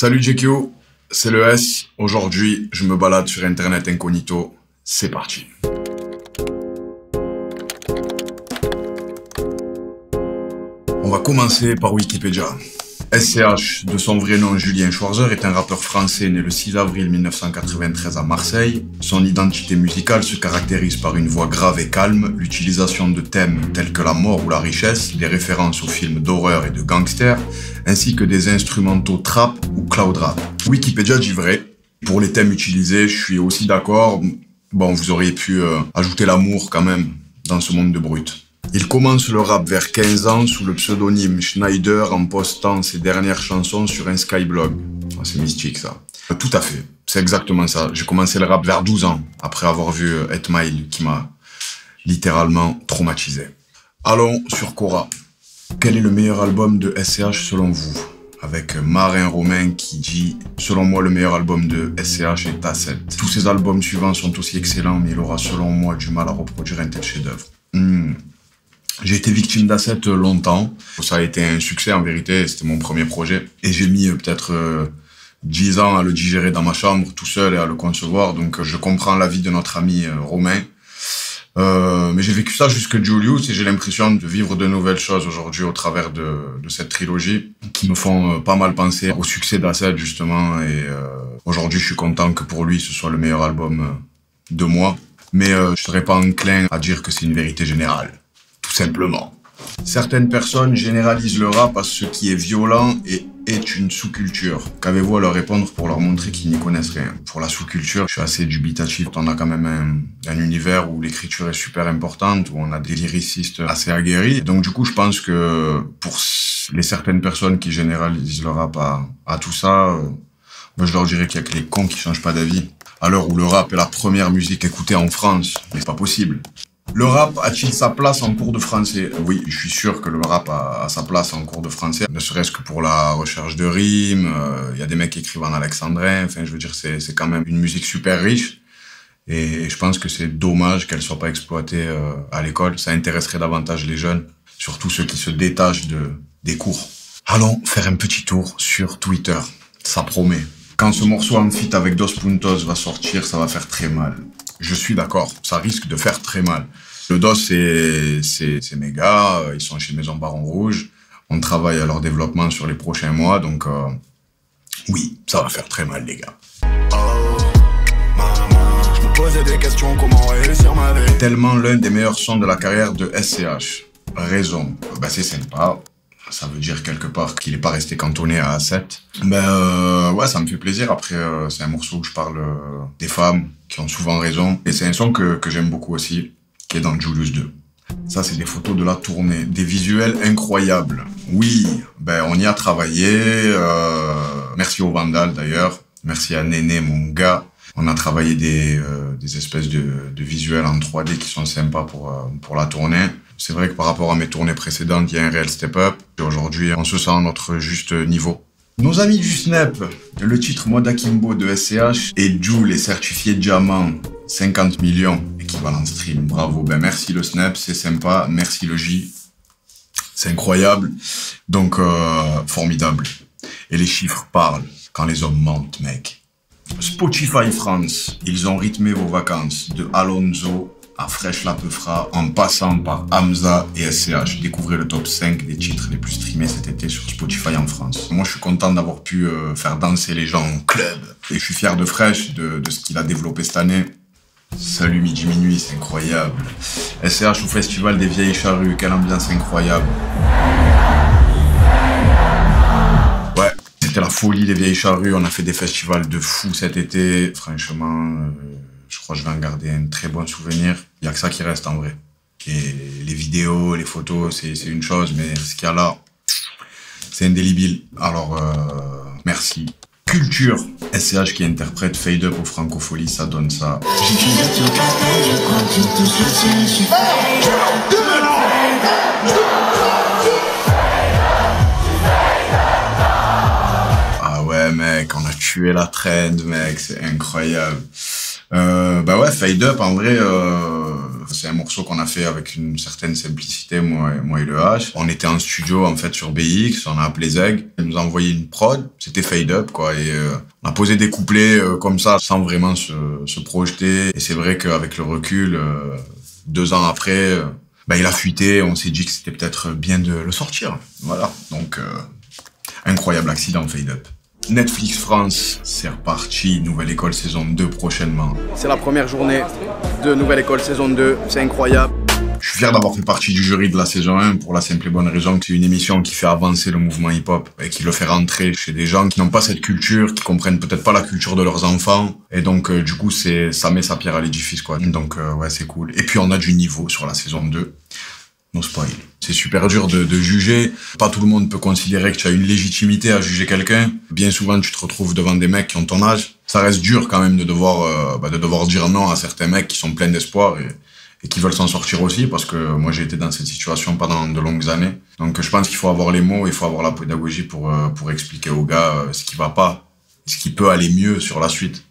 Salut JQ, c'est le S. Aujourd'hui, je me balade sur Internet incognito. C'est parti. On va commencer par Wikipédia. SCH, de son vrai nom Julien Schwarzer, est un rappeur français né le 6 avril 1993 à Marseille. Son identité musicale se caractérise par une voix grave et calme, l'utilisation de thèmes tels que la mort ou la richesse, des références aux films d'horreur et de gangsters, ainsi que des instrumentaux trap ou cloud rap. Wikipédia dit vrai. Pour les thèmes utilisés, je suis aussi d'accord. Bon, vous auriez pu ajouter l'amour quand même dans ce monde de brut. Il commence le rap vers 15 ans sous le pseudonyme Schneider en postant ses dernières chansons sur un Skyblog. Oh, c'est mystique ça. Tout à fait, c'est exactement ça. J'ai commencé le rap vers 12 ans, après avoir vu 8 Mile qui m'a littéralement traumatisé. Allons sur Cora. Quel est le meilleur album de SCH selon vous? Avec Marin Romain qui dit « Selon moi, le meilleur album de SCH est Asset. Tous ses albums suivants sont aussi excellents, mais il aura selon moi du mal à reproduire un tel chef-d'œuvre. J'ai été victime d'Asset longtemps. Ça a été un succès en vérité, c'était mon premier projet. Et j'ai mis peut-être 10 ans à le digérer dans ma chambre, tout seul et à le concevoir. Donc je comprends l'avis de notre ami Romain. Mais j'ai vécu ça jusque Julius et j'ai l'impression de vivre de nouvelles choses aujourd'hui au travers de cette trilogie qui me font pas mal penser au succès d'Asset justement. Et aujourd'hui je suis content que pour lui ce soit le meilleur album de moi. Mais je serais pas enclin à dire que c'est une vérité générale. Tout simplement. Certaines personnes généralisent le rap à ce qui est violent et est une sous-culture. Qu'avez-vous à leur répondre pour leur montrer qu'ils n'y connaissent rien? Pour la sous-culture, je suis assez dubitatif. On a quand même un univers où l'écriture est super importante, où on a des lyricistes assez aguerris. Donc du coup, je pense que pour les certaines personnes qui généralisent le rap à tout ça, moi je leur dirais qu'il y a que les cons qui changent pas d'avis. À l'heure où le rap est la première musique écoutée en France, mais c'est pas possible. Le rap a-t-il sa place en cours de français? Oui, je suis sûr que le rap a sa place en cours de français, ne serait-ce que pour la recherche de rimes. Y a des mecs qui écrivent en alexandrin. Enfin, je veux dire, c'est quand même une musique super riche. Et je pense que c'est dommage qu'elle soit pas exploitée à l'école. Ça intéresserait davantage les jeunes, surtout ceux qui se détachent des cours. Allons faire un petit tour sur Twitter. Ça promet. Quand ce morceau en feat avec Dos Puntos va sortir, ça va faire très mal. Je suis d'accord, ça risque de faire très mal. Le DOS, c'est mes gars, ils sont chez Maison Baron Rouge. On travaille à leur développement sur les prochains mois, donc oui, ça va faire très mal, les gars. Je me posais des questions, comment réussir ma vie. Tellement l'un des meilleurs sons de la carrière de SCH. Raison, bah c'est sympa. Ça veut dire quelque part qu'il n'est pas resté cantonné à Asset. Ouais, ça me fait plaisir. Après, c'est un morceau où je parle des femmes qui ont souvent raison. Et c'est un son que j'aime beaucoup aussi, qui est dans Julius 2. Ça, c'est des photos de la tournée. Des visuels incroyables. Oui, on y a travaillé. Merci au Vandal, d'ailleurs. Merci à Néné, mon gars. On a travaillé des espèces de visuels en 3D qui sont sympas pour la tournée. C'est vrai que par rapport à mes tournées précédentes, il y a un réel step-up. Et aujourd'hui, on se sent à notre juste niveau. Nos amis du Snap, le titre Mode Akimbo de SCH et Jul est certifié diamant, 50 millions, équivalent stream, bravo. Merci le Snap, c'est sympa, merci le J, c'est incroyable, donc formidable. Et les chiffres parlent quand les hommes mentent, mec. Spotify France, ils ont rythmé vos vacances, de Alonso à Fresh La Peufra, en passant par Hamza et SCH. Découvrez le top 5 des titres les plus streamés cet été sur Spotify en France. Moi, je suis content d'avoir pu faire danser les gens au club. Et je suis fier de Fresh, de ce qu'il a développé cette année. Salut Midi Minuit, c'est incroyable. SCH au Festival des Vieilles Charrues, quelle ambiance incroyable. Ouais, c'était la folie des Vieilles Charrues. On a fait des festivals de fou cet été. Franchement... je crois que je vais en garder un très bon souvenir. Il n'y a que ça qui reste en vrai. Et les vidéos, les photos, c'est une chose, mais ce qu'il y a là, c'est indélébile. Alors, merci. Culture. SCH qui interprète Fade Up au Francofolie, ça donne ça. Ah ouais, mec, on a tué la trend, mec, c'est incroyable. Ouais, Fade Up, en vrai, C'est un morceau qu'on a fait avec une certaine simplicité, moi et le H. On était en studio, en fait, sur BX, on a appelé Zeg. Il nous a envoyé une prod, c'était Fade Up, quoi. Et on a posé des couplets comme ça, sans vraiment se projeter. Et c'est vrai qu'avec le recul, 2 ans après, il a fuité. On s'est dit que c'était peut-être bien de le sortir. Voilà. Donc, incroyable accident, Fade Up. Netflix France, c'est reparti, Nouvelle École saison 2 prochainement. C'est la première journée de Nouvelle École saison 2, c'est incroyable. Je suis fier d'avoir fait partie du jury de la saison 1 pour la simple et bonne raison que c'est une émission qui fait avancer le mouvement hip-hop et qui le fait rentrer chez des gens qui n'ont pas cette culture, qui comprennent peut-être pas la culture de leurs enfants. Et donc, du coup, ça met sa pierre à l'édifice, quoi. Donc, ouais, c'est cool. Et puis, on a du niveau sur la saison 2. No spoil. C'est super dur de juger. Pas tout le monde peut considérer que tu as une légitimité à juger quelqu'un. Bien souvent, tu te retrouves devant des mecs qui ont ton âge. Ça reste dur quand même de devoir dire non à certains mecs qui sont pleins d'espoir et qui veulent s'en sortir aussi, parce que moi j'ai été dans cette situation pendant de longues années. Donc je pense qu'il faut avoir les mots, il faut avoir la pédagogie pour expliquer aux gars ce qui va pas, ce qui peut aller mieux sur la suite.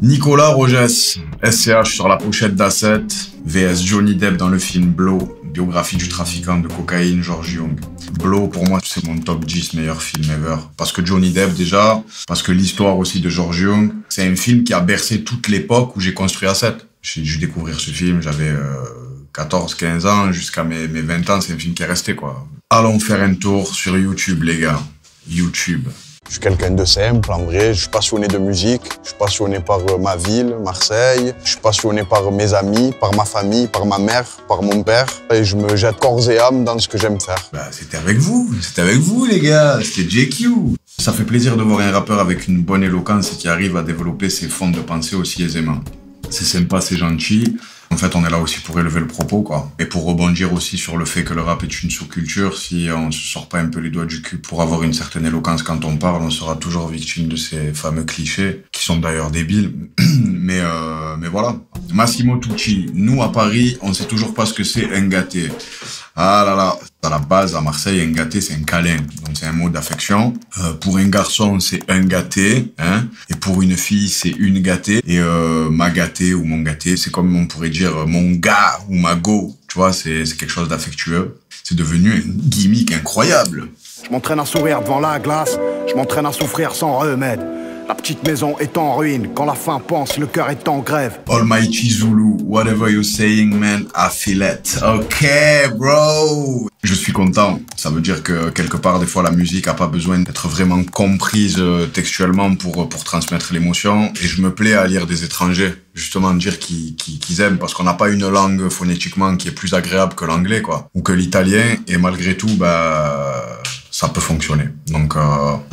Nicolas Rogès, SCH sur la pochette d'Asset, vs Johnny Depp dans le film Blow, biographie du trafiquant de cocaïne George Young. Blow, pour moi, c'est mon top 10 meilleur film ever. Parce que Johnny Depp, déjà, parce que l'histoire aussi de George Young, c'est un film qui a bercé toute l'époque où j'ai construit Asset. J'ai dû découvrir ce film, j'avais 14-15 ans, jusqu'à mes 20 ans, c'est un film qui est resté, quoi. Allons faire un tour sur YouTube, les gars. YouTube. Je suis quelqu'un de simple, en vrai. Je suis passionné de musique. Je suis passionné par ma ville, Marseille. Je suis passionné par mes amis, par ma famille, par ma mère, par mon père. Et je me jette corps et âme dans ce que j'aime faire. C'était avec vous, les gars. C'était JQ. Ça fait plaisir de voir un rappeur avec une bonne éloquence et qui arrive à développer ses fonds de pensée aussi aisément. C'est sympa, c'est gentil. En fait, on est là aussi pour élever le propos, quoi. Et pour rebondir aussi sur le fait que le rap est une sous-culture. Si on se sort pas un peu les doigts du cul pour avoir une certaine éloquence quand on parle, on sera toujours victime de ces fameux clichés, qui sont d'ailleurs débiles. mais voilà. Massimo Tucci, nous à Paris, on sait toujours pas ce que c'est un gâté. Ah là là, à la base, à Marseille, un gâté, c'est un câlin. Donc c'est un mot d'affection. Pour un garçon, c'est un gâté, hein. Et pour une fille, c'est une gâtée. Et ma gâtée ou mon gâté, c'est comme on pourrait dire mon gars ou ma go. Tu vois, c'est quelque chose d'affectueux. C'est devenu un gimmick incroyable. Je m'entraîne à sourire devant la glace, je m'entraîne à souffrir sans remède. La petite maison est en ruine, quand la faim pense, le cœur est en grève. Almighty Zulu, whatever you're saying, man, I feel it. Ok, bro. Je suis content. Ça veut dire que quelque part, des fois, la musique a pas besoin d'être vraiment comprise textuellement pour transmettre l'émotion. Et je me plais à lire des étrangers, justement, dire qu'ils aiment, parce qu'on n'a pas une langue phonétiquement qui est plus agréable que l'anglais, quoi, ou que l'italien. Et malgré tout, ça peut fonctionner. Donc,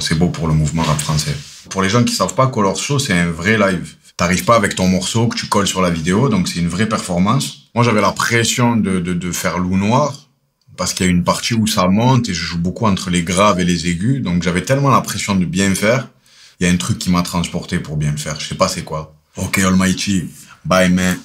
c'est beau pour le mouvement rap français. Pour les gens qui savent pas, Color Show, c'est un vrai live. T'arrives pas avec ton morceau que tu colles sur la vidéo, donc c'est une vraie performance. Moi, j'avais la pression de faire loup noir, parce qu'il y a une partie où ça monte et je joue beaucoup entre les graves et les aigus, donc j'avais tellement la pression de bien faire. Il y a un truc qui m'a transporté pour bien le faire. Je sais pas c'est quoi. Ok, Almighty. Bye, man.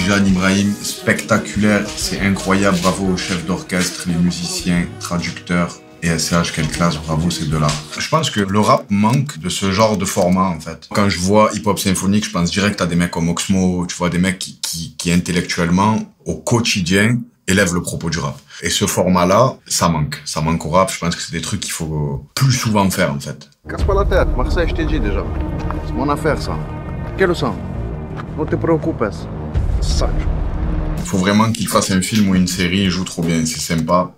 Jeanne Ibrahim, spectaculaire, c'est incroyable, bravo au chef d'orchestre, les musiciens, traducteurs et SCH, quelle classe, bravo ces deux-là. Je pense que le rap manque de ce genre de format en fait. Quand je vois hip-hop symphonique, je pense direct à des mecs comme Oxmo, tu vois, des mecs qui intellectuellement, au quotidien, élèvent le propos du rap. Et ce format-là, ça manque au rap, je pense que c'est des trucs qu'il faut plus souvent faire en fait. Casse pas la tête, Marseille, je t'ai dit déjà. C'est mon affaire, ça. Quel sang? Ne te préoccupes. C'est ça. Il faut vraiment qu'il fasse un film ou une série, il joue trop bien, c'est sympa.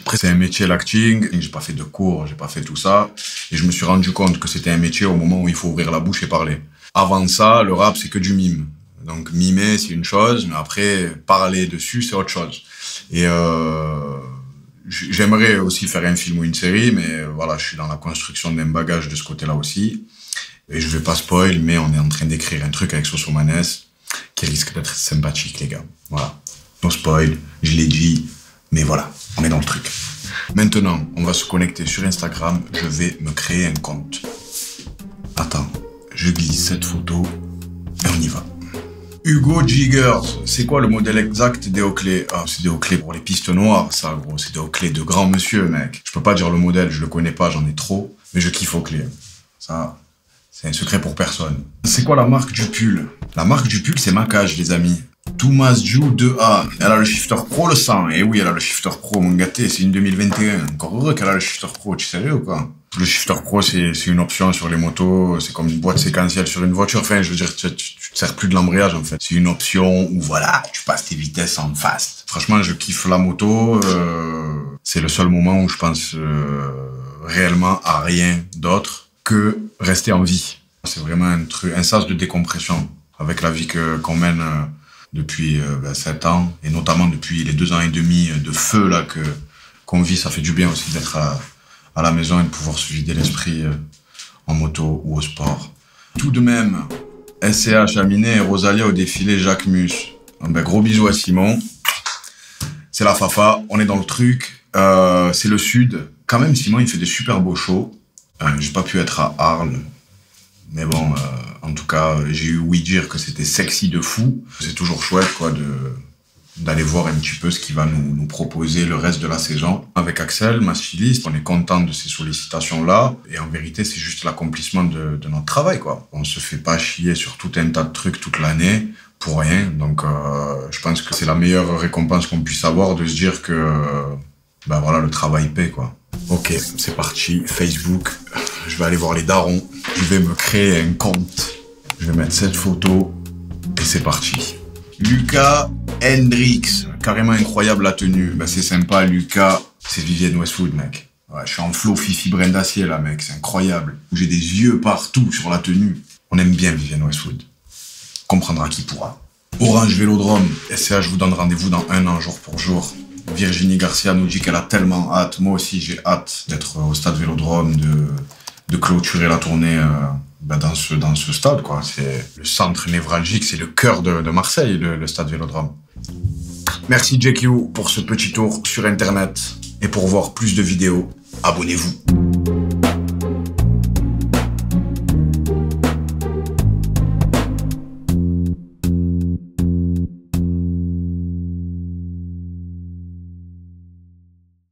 Après, c'est un métier l'acting, j'ai pas fait de cours, j'ai pas fait tout ça. Et je me suis rendu compte que c'était un métier au moment où il faut ouvrir la bouche et parler. Avant ça, le rap, c'est que du mime. Donc, mimer, c'est une chose, mais après, parler dessus, c'est autre chose. Et j'aimerais aussi faire un film ou une série, mais voilà, je suis dans la construction d'un bagage de ce côté-là aussi. Et je vais pas spoil, mais on est en train d'écrire un truc avec Sosomanes qui risque d'être sympathique, les gars. Voilà. No spoil, je l'ai dit, mais voilà, on est dans le truc. Maintenant, on va se connecter sur Instagram, je vais me créer un compte. Attends, je glisse cette photo et on y va. Hugo Jiggers, c'est quoi le modèle exact des hauts-clés? Ah, c'est des hauts-clés pour les pistes noires, ça, gros. C'est des hauts-clés de grand monsieur, mec. Je peux pas dire le modèle, je le connais pas, j'en ai trop. Mais je kiffe hauts-clés. Ça, C'est un secret pour personne. C'est quoi la marque du pull? La marque du pull, c'est Macage, les amis. Toumazju 2A. Elle a le shifter pro, le 100. Et oui, elle a le shifter pro, mon gâté. C'est une 2021. Encore heureux qu'elle a le shifter pro. Tu es sérieux ou quoi? Le shifter pro, c'est une option sur les motos. C'est comme une boîte séquentielle sur une voiture. Enfin, je veux dire, tu te sers plus de l'embrayage, en fait. C'est une option où, voilà, tu passes tes vitesses en fast. Franchement, je kiffe la moto. C'est le seul moment où je pense réellement à rien d'autre que rester en vie. C'est vraiment un sas de décompression avec la vie qu'on mène depuis 7 ans, et notamment depuis les 2 ans et demi de feu là qu'on vit. Ça fait du bien aussi d'être à la maison et de pouvoir se vider l'esprit en moto ou au sport. Tout de même, SCH à Minet et Rosalia au défilé Jacques Mus. Gros bisous à Simon. C'est la Fafa, on est dans le truc. C'est le sud. Quand même, Simon, il fait des super beaux shows. J'ai pas pu être à Arles. Mais bon, en tout cas, j'ai eu ouï dire que c'était sexy de fou. C'est toujours chouette, quoi, d'aller voir un petit peu ce qu'il va nous proposer le reste de la saison. Avec Axel, ma styliste, on est content de ces sollicitations-là. Et en vérité, c'est juste l'accomplissement de notre travail, quoi. On se fait pas chier sur tout un tas de trucs toute l'année pour rien. Donc, je pense que c'est la meilleure récompense qu'on puisse avoir, de se dire que, voilà, le travail paie, quoi. Ok, c'est parti, Facebook. Je vais aller voir les darons. Je vais me créer un compte. Je vais mettre cette photo et c'est parti. Lucas Hendrix, carrément incroyable la tenue. C'est sympa, Lucas. C'est Vivienne Westwood, mec. Ouais, je suis en flow Fifi Brin d'acier là, mec. C'est incroyable. J'ai des yeux partout sur la tenue. On aime bien Vivienne Westwood. Comprendra qui pourra. Orange Vélodrome. SCH vous donne rendez-vous dans 1 an, jour pour jour. Virginie Garcia nous dit qu'elle a tellement hâte. Moi aussi, j'ai hâte d'être au stade Vélodrome, de clôturer la tournée dans ce stade, quoi. C'est le centre névralgique, c'est le cœur de Marseille, le stade Vélodrome. Merci JQ pour ce petit tour sur Internet. Et pour voir plus de vidéos, abonnez-vous.